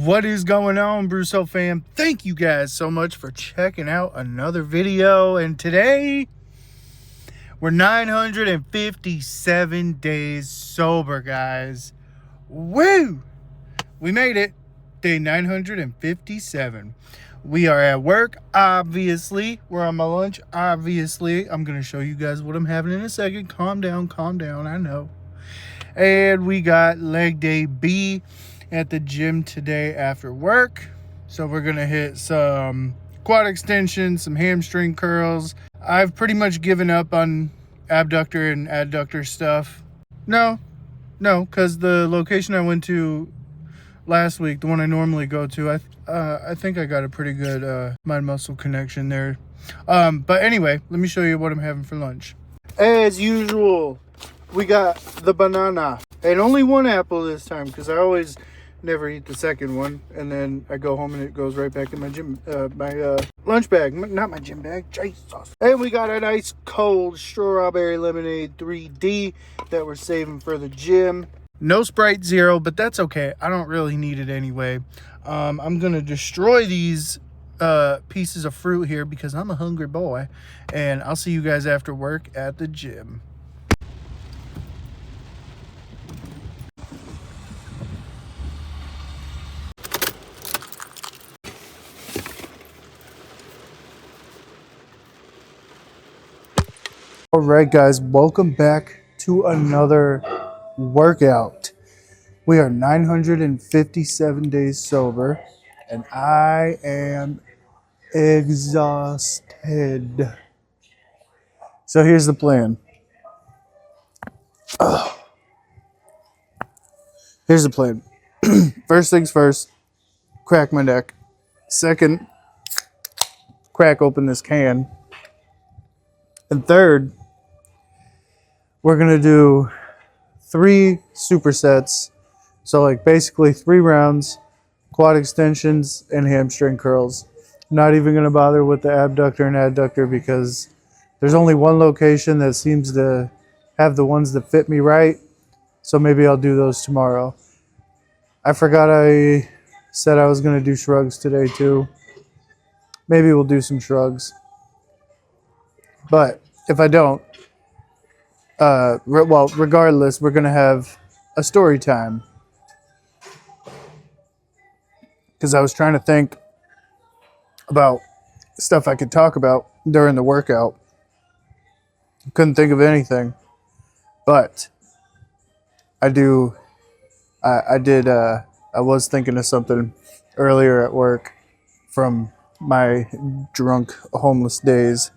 What is going on, BruSo Fam? Thank you guys so much for checking out another video. And today, we're 957 days sober, guys. Woo! We made it. Day 957. We are at work, obviously. We're on my lunch, obviously. I'm going to show you guys what I'm having in a second. Calm down, I know. And we got leg day B at the gym today after work. So we're gonna hit some quad extensions, some hamstring curls. I've pretty much given up on abductor and adductor stuff. No, because the location I went to last week, the one I normally go to, I think I got a pretty good mind muscle connection there. But anyway, let me show you what I'm having for lunch. As usual, we got the banana, and only one apple this time because I always never eat the second one, and then I go home and it goes right back in my gym, my lunch bag, not my gym bag. Jesus. And we got a nice cold strawberry lemonade 3D that we're saving for the gym. No Sprite Zero, but that's okay. I don't really need it anyway. I'm gonna destroy these pieces of fruit here because I'm a hungry boy, and I'll see you guys after work at the gym. All right, guys, welcome back to another workout. We are 957 days sober, and I am exhausted. So here's the plan. Here's the plan. First things first, crack my neck. Second, crack open this can. And third, we're going to do 3 supersets. So like basically 3 rounds, quad extensions and hamstring curls. Not even going to bother with the abductor and adductor because there's only one location that seems to have the ones that fit me right. So maybe I'll do those tomorrow. I forgot I said I was going to do shrugs today too. Maybe we'll do some shrugs. But if I don't, regardless, we're going to have a story time. Because I was trying to think about stuff I could talk about during the workout. Couldn't think of anything. But I was thinking of something earlier at work from my drunk homeless days.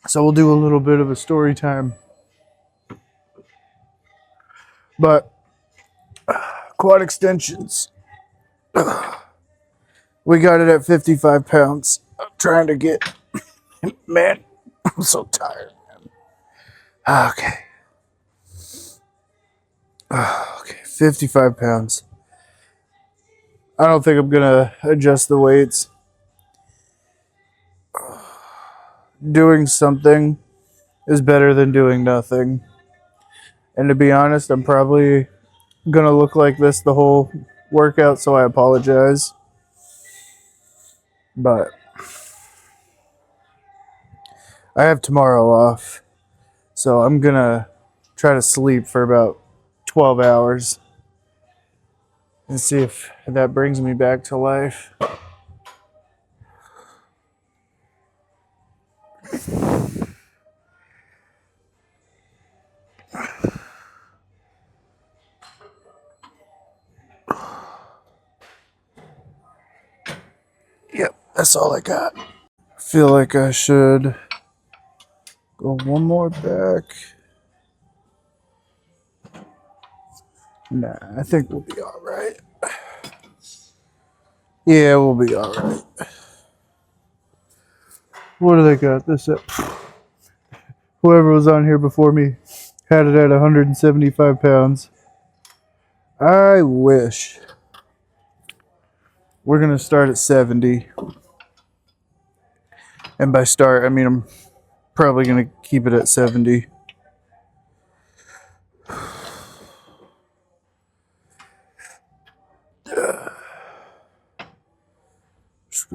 So we'll do a little bit of a story time. But quad extensions. We got it at 55 pounds. I'm trying to get, man, I'm so tired, man. Okay. Okay, 55 pounds. I don't think I'm going to adjust the weights. Doing something is better than doing nothing. And to be honest, I'm probably going to look like this the whole workout, so I apologize. But I have tomorrow off, so I'm going to try to sleep for about 12 hours and see if that brings me back to life. Yep, that's all I got. I feel like I should go one more back. Nah, I think we'll be all right. Yeah, we'll be all right. What do they got this at? Whoever was on here before me had it at 175 pounds. I wish. We're going to start at 70. And by start, I mean I'm probably going to keep it at 70.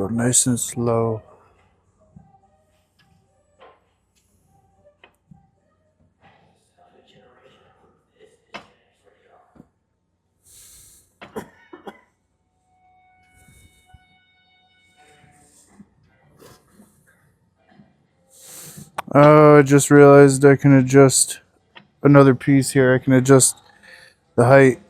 go nice and slow. Oh, I just realized I can adjust another piece here. I can adjust the height.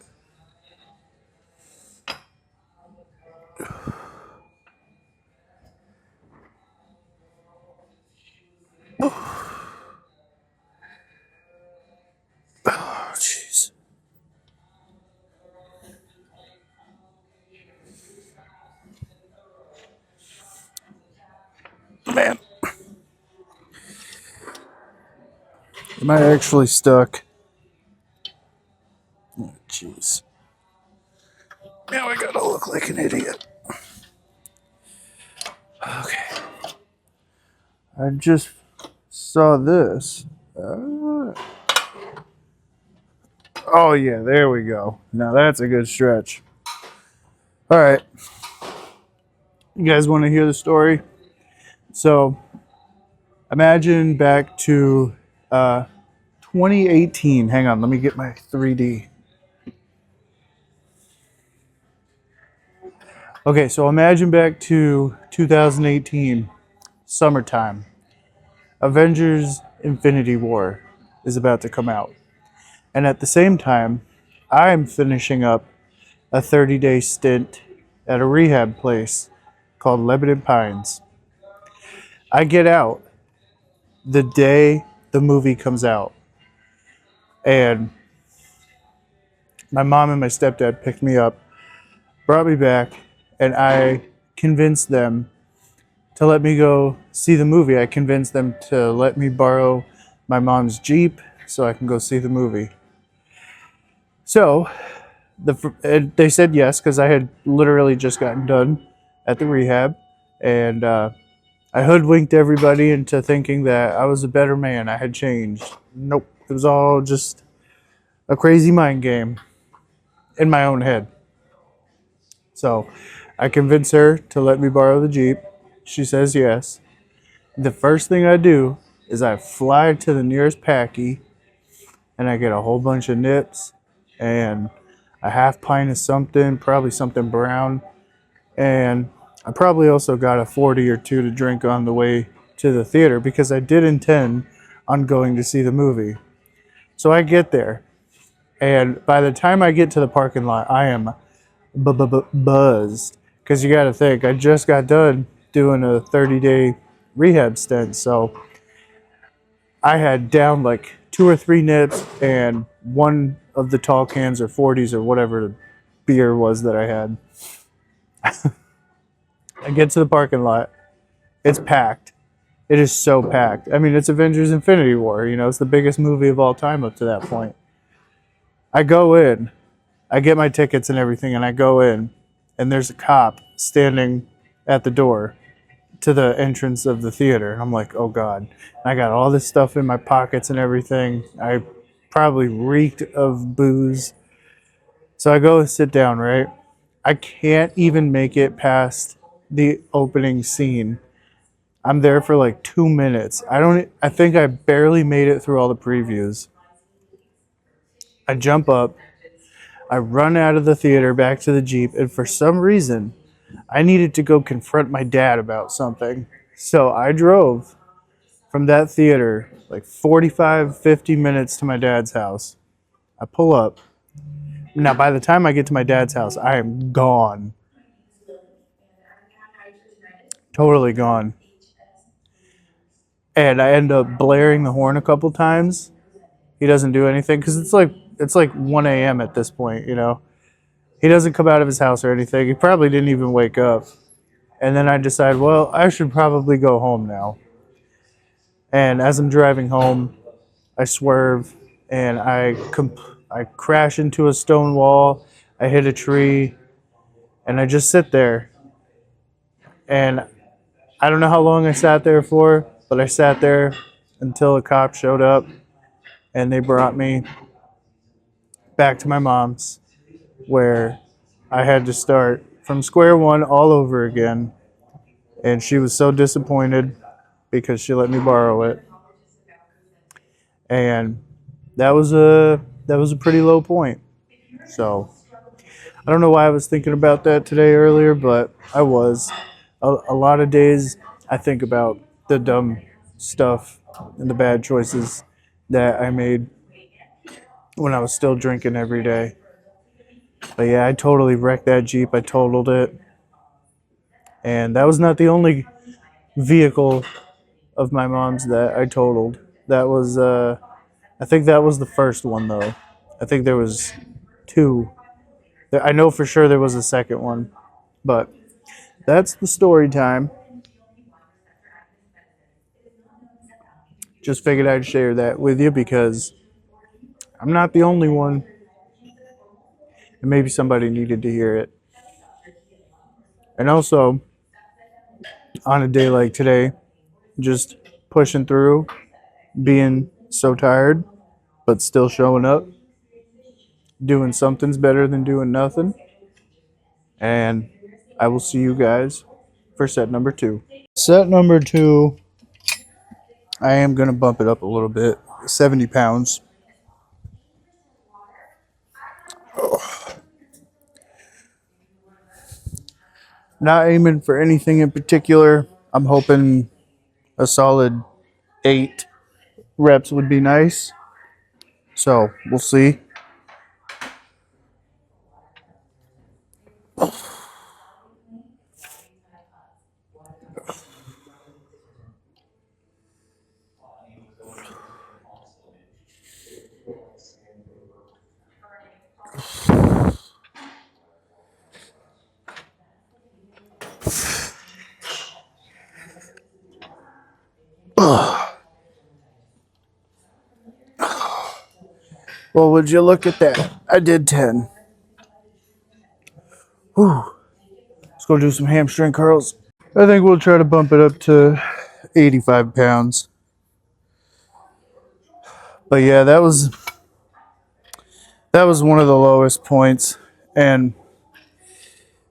Oh, jeez. Man. Am I actually stuck? Oh, jeez. Now I gotta look like an idiot. Okay. I just saw this. Oh, yeah, there we go. Now that's a good stretch. All right. You guys want to hear the story? So, imagine back to 2018. Hang on, let me get my 3D. Okay, so imagine back to 2018, summertime. Avengers Infinity War is about to come out. And at the same time, I'm finishing up a 30-day stint at a rehab place called Lebanon Pines. I get out the day the movie comes out. And my mom and my stepdad picked me up, brought me back, and I convinced them to let me go see the movie. I convinced them to let me borrow my mom's Jeep so I can go see the movie. So they said yes because I had literally just gotten done at the rehab, and I hoodwinked everybody into thinking that I was a better man. I had changed. Nope. It was all just a crazy mind game in my own head. So I convince her to let me borrow the Jeep. She says yes. The first thing I do is I fly to the nearest Packy and I get a whole bunch of nips and a half pint of something, probably something brown. And I probably also got a 40 or two to drink on the way to the theater because I did intend on going to see the movie. So I get there. And by the time I get to the parking lot, I am buzzed. Because you got to think, I just got done doing a 30-day rehab stint. So I had down like 2 or 3 nips and one of the tall cans or 40s or whatever the beer was that I had. I get to the parking lot. It's packed. It is so packed. I mean, it's Avengers Infinity War. You know, it's the biggest movie of all time up to that point. I go in. I get my tickets and everything, and I go in. And there's a cop standing at the door to the entrance of the theater. And I'm like, oh, God. I got all this stuff in my pockets and everything. I probably reeked of booze. So I go and sit down, right? I can't even make it past the opening scene. I'm there for like 2 minutes. I think I barely made it through all the previews. I jump up. I run out of the theater back to the Jeep, and for some reason, I needed to go confront my dad about something. So I drove from that theater like 45, 50 minutes to my dad's house. I pull up. Now, by the time I get to my dad's house, I am gone. Totally gone. And I end up blaring the horn a couple times. He doesn't do anything because it's like 1 a.m. at this point, you know. He doesn't come out of his house or anything. He probably didn't even wake up. And then I decide, well, I should probably go home now. And as I'm driving home, I swerve and I crash into a stone wall. I hit a tree and I just sit there. And I don't know how long I sat there for, but I sat there until a cop showed up and they brought me back to my mom's, where I had to start from square one all over again. And she was so disappointed because she let me borrow it. And that was a pretty low point. So I don't know why I was thinking about that today earlier, but I was. A lot of days I think about the dumb stuff and the bad choices that I made when I was still drinking every day. But yeah, I totally wrecked that Jeep. I totaled it. And that was not the only vehicle of my mom's that I totaled. That was, I think that was the first one though. I think there was two. I know for sure there was a second one. But that's the story time. Just figured I'd share that with you because I'm not the only one. And maybe somebody needed to hear it. And also, on a day like today, just pushing through, being so tired, but still showing up, doing something's better than doing nothing. And I will see you guys for set number 2. Set number 2, I am going to bump it up a little bit, 70 pounds. Not aiming for anything in particular. I'm hoping a solid 8 reps would be nice. So we'll see. Well, would you look at that? I did 10. Whew. Let's go do some hamstring curls. I think we'll try to bump it up to 85 pounds. But yeah, that was one of the lowest points. And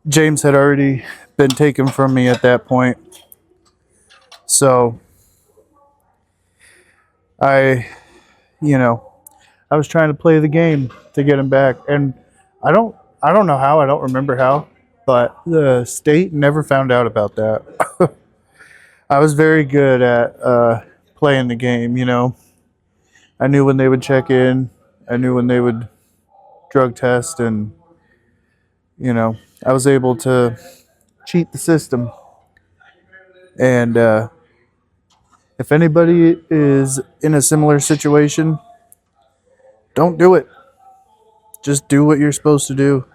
James had already been taken from me at that point. So I was trying to play the game to get him back. And I don't know how, I don't remember how, but the state never found out about that. I was very good at playing the game, I knew when they would check in. I knew when they would drug test, and I was able to cheat the system. And if anybody is in a similar situation, don't do it. Just do what you're supposed to do.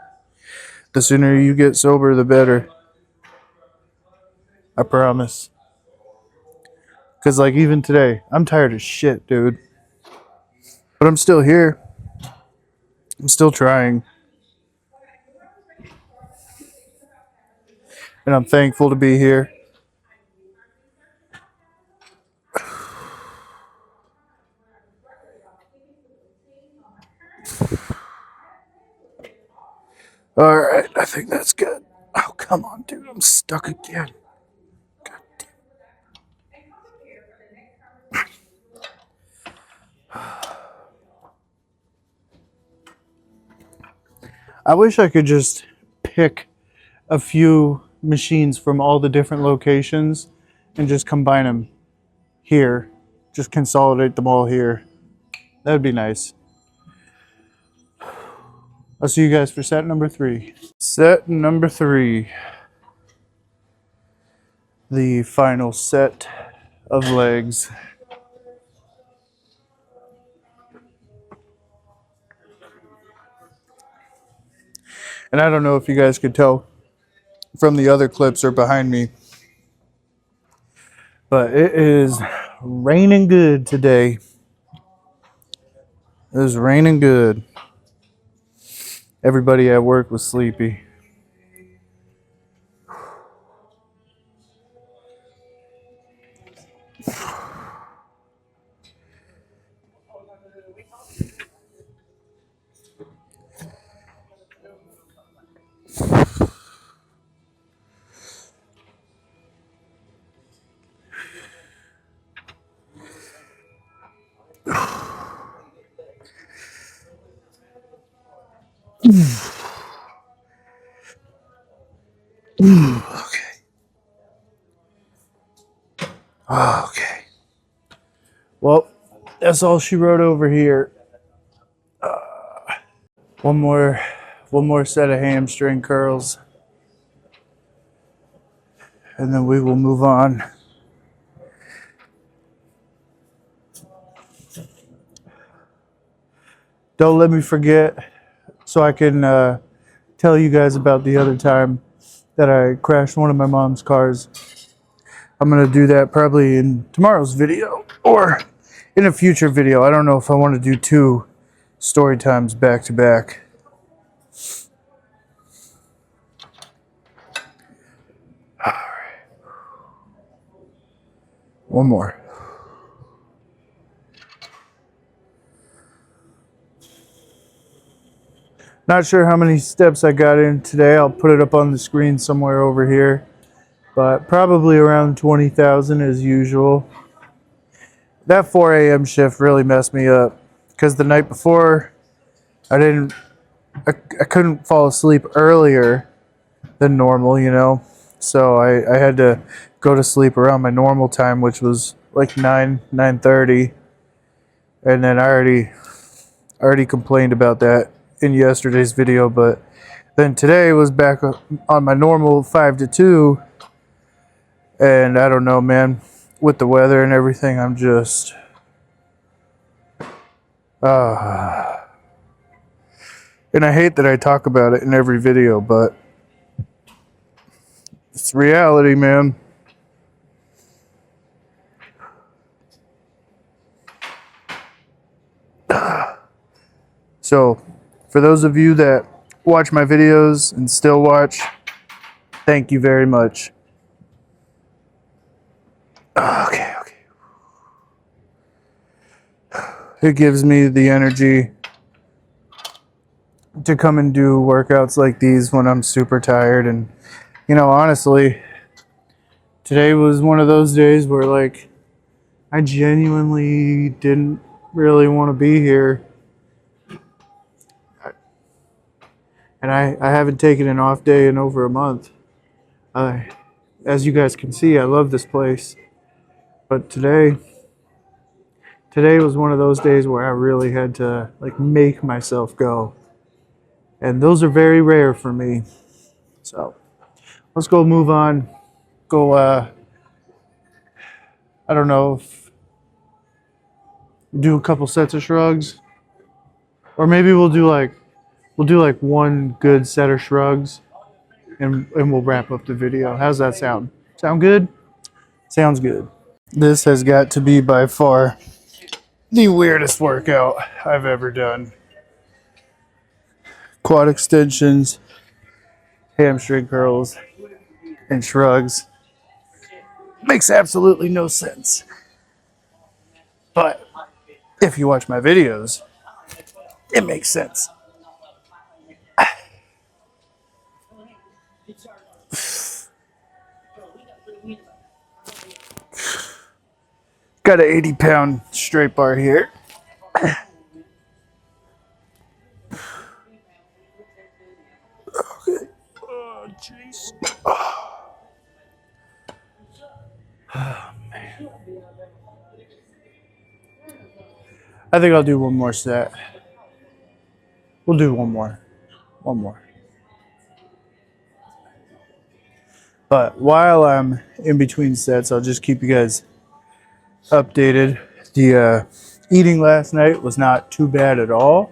The sooner you get sober, the better. I promise. Because, like, even today, I'm tired as shit, dude. But I'm still here. I'm still trying. And I'm thankful to be here. Alright, I think that's good. Oh, come on, dude. I'm stuck again. God damn. I wish I could just pick a few machines from all the different locations and just combine them here. Just consolidate them all here. That would be nice. I'll see you guys for set number 3. Set number 3. The final set of legs. And I don't know if you guys could tell from the other clips or behind me, but it is raining good today. It is raining good. Everybody at work was sleepy. Okay. Okay. Well, that's all she wrote over here. One more set of hamstring curls, and then we will move on. Don't let me forget, so I can tell you guys about the other time that I crashed one of my mom's cars. I'm gonna do that probably in tomorrow's video or in a future video. I don't know if I want to do 2 story times back to back. All right. One more. Not sure how many steps I got in today. I'll put it up on the screen somewhere over here, but probably around 20,000 as usual. That 4 a.m. shift really messed me up because the night before I couldn't fall asleep earlier than normal, you know. So I had to go to sleep around my normal time, which was like 9:30. And then I already complained about that in yesterday's video, but then today was back on my normal 5 to 2. And I don't know, man, with the weather and everything, I'm just and I hate that I talk about it in every video, but it's reality, man. So, for those of you that watch my videos and still watch, thank you very much. Okay. It gives me the energy to come and do workouts like these when I'm super tired. And, you know, honestly, today was one of those days where, like, I genuinely didn't really want to be here. And I haven't taken an off day in over a month. As you guys can see, I love this place. But today was one of those days where I really had to, like, make myself go. And those are very rare for me. So let's go move on. Go, I don't know, do a couple sets of shrugs. Or maybe we'll do like one good set of shrugs and we'll wrap up the video. How's that sound? Sound good? Sounds good. This has got to be by far the weirdest workout I've ever done. Quad extensions, hamstring curls, and shrugs. Makes absolutely no sense. But if you watch my videos, it makes sense. Got an 80-pound straight bar here. Okay. Oh, jeez. Oh, man. I think I'll do one more set. We'll do one more. One more. But while I'm in between sets, I'll just keep you guys updated. The eating last night was not too bad at all.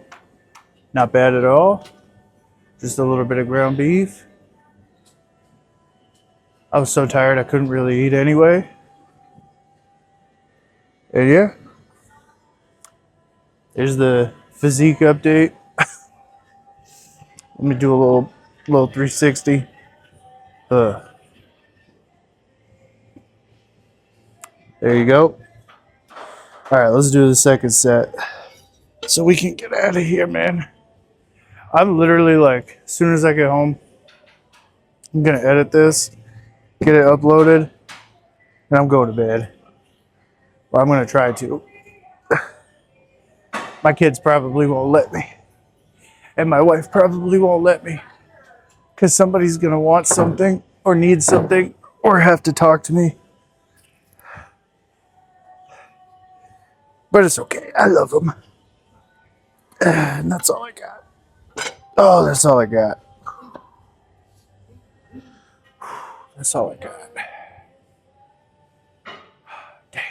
Not bad at all. Just a little bit of ground beef. I was so tired I couldn't really eat anyway. And yeah. There's the physique update. Let me do a little 360. There you go. All right, let's do the second set so we can get out of here, man. I'm literally like, as soon as I get home, I'm gonna edit this, get it uploaded, and I'm going to bed. Well, I'm gonna try to. My kids probably won't let me, and my wife probably won't let me, because somebody's gonna want something, or need something or have to talk to me. But it's okay. I love them. And that's all I got. Oh, that's all I got. That's all I got. Damn.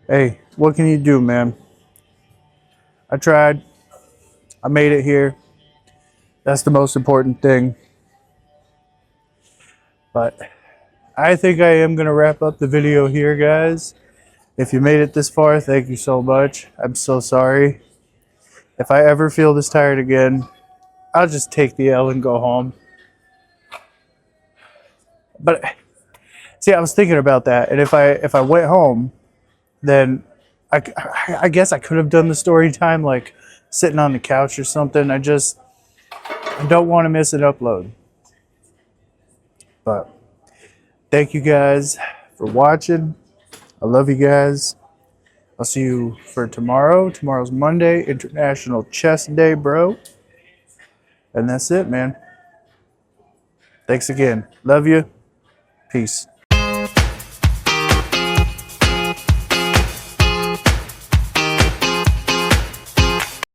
Hey, what can you do, man? I tried. I made it here. That's the most important thing. But I think I am going to wrap up the video here, guys. If you made it this far, thank you so much. I'm so sorry. If I ever feel this tired again, I'll just take the L and go home. But see, I was thinking about that, and if I went home, then I guess I could have done the story time like sitting on the couch or something. I don't want to miss an upload. But thank you guys for watching. I love you guys. I'll see you for tomorrow. Tomorrow's Monday, International Chest Day, bro. And that's it, man. Thanks again. Love you. Peace.